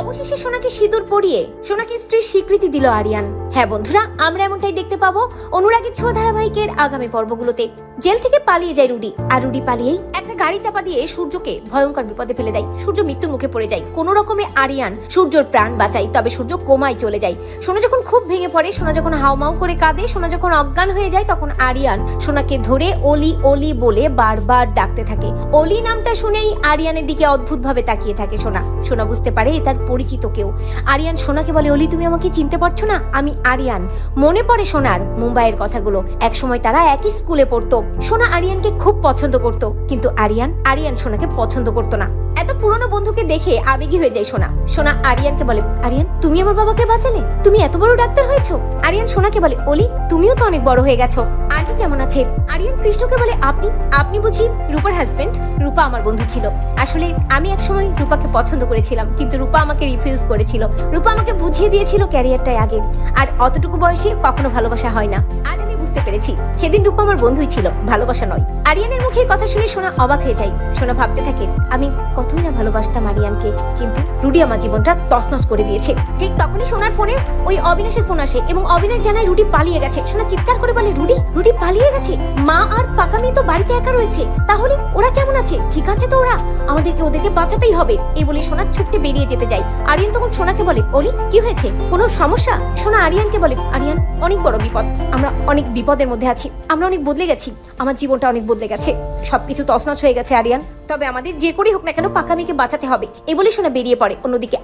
অবশেষে সোনাকে সিঁদুর পরিয়ে সোনাকে স্ত্রীর স্বীকৃতি দিল আরিয়ান। হ্যাঁ বন্ধুরা, আমরা এমনটাই দেখতে পাবো অনুরাগের ছোঁয়া ধারাবাহিকের আগামী পর্বগুলোতে। জেল থেকে পালিয়ে যায় রুডি, আর রুডি পালিয়েই একটা গাড়ি চাপা দিয়ে সূর্যকে ভয়ঙ্কর বিপদে ফেলে দেয়। সূর্য মৃত্যুর মুখে পড়ে যায়। কোনো রকমে আরিয়ান সূর্যর প্রাণ বাঁচায়, তবে সূর্য কোমায় চলে যায়। সোনা যখন খুব ভেঙে পড়ে, সোনা যখন হাউমাউ করে কাঁদে, সোনা যখন অজ্ঞান হয়ে যায়, তখন আরিয়ান সোনাকে ধরে অলি অলি বলে বারবার ডাকতে থাকে। অলি নামটা শুনেই আরিয়ানের দিকে অদ্ভুতভাবে তাকিয়ে থাকে সোনা। সোনা বুঝতে পারে এ তার পরিচিত কেউ। আরিয়ান সোনাকে বলে, অলি তুমি আমাকে চিনতে পারছো না? আমি আরিয়ান। মনে পড়ে সোনার মুম্বাইয়ের কথাগুলো। একসময় তারা একই স্কুলে পড়তো। সোনা আরিয়ানকে খুব পছন্দ করত, কিন্তু আরিয়ান সোনাকে পছন্দ করতো না। এত পুরনো বন্ধুকে দেখে আবেগী হয়ে যায় সোনা। সোনা আরিয়ানকে বলে, আরিয়ান তুমি আমার বাবাকে বাঁচালে, তুমি এত বড় ডাক্তার হয়েছো। আরিয়ান সোনাকে বলে, অলি তুমিও তো অনেক বড় হয়ে গেছো, আন্টি কেমন আছে? আরিয়ান কৃষ্ণকে বলে, আপনি বুঝি রূপার হাজবেন্ড? রূপা আমার বন্ধু ছিল। আসলে আমি একসময় রূপাকে পছন্দ করেছিলাম, কিন্তু রূপা আমাকে রিফিউজ করেছিল। রূপা আমাকে বুঝিয়ে দিয়েছিল ক্যারিয়ারটাই আগে, আর অতটুকু বয়সে কখনো ভালোবাসা হয় না। আজ আমি বুঝতে পেরেছি সেদিন রূপা আমার বন্ধুই ছিল, ভালোবাসা নয়। আরিয়ানের মুখে কথা শুনে সোনা অবাক হয়ে যায়। সোনা ভাবতে থাকে, আমি কতই না ভালোবাসতাম আরিয়ানকে, কিন্তু রুডি আমার জীবনটা তছনছ করে দিয়েছে। ঠিক তখনই সোনার ফোনে ওই অবিনাশের ফোন আসে এবং অবিনাশ জানায় রুডি পালিয়ে গেছে। সোনা চিৎকার করে বলে, রুডি পালিয়ে গেছে? মা আর পাকা মেয়ে তো বাড়িতে একা রয়েছে, তাহলে ওরা কেমন আছে? ঠিক আছে তো ওরা? ওদেরকে বাঁচাতেই হবে। এই বলে সোনা ছুটতে বেরিয়ে যেতে যায়। আরিয়ান তখন সোনাকে বলে, অলি কি হয়েছে, কোনো সমস্যা? সোনা আরিয়ানকে বলে, আরিয়ান অনেক বড় বিপদ, আমরা অনেক বিপদের মধ্যে আছি, আমরা অনেক বদলে গেছি, আমার জীবনটা অনেক বদলে গেছে, সবকিছু তছনছ হয়ে গেছে আরিয়ান, তবে আমাদের যে করেই হোক না কেন পাকা মেয়েকে বাঁচাতে হবে। এই বলে সোনা বেরিয়ে পড়ে। অন্যদিকে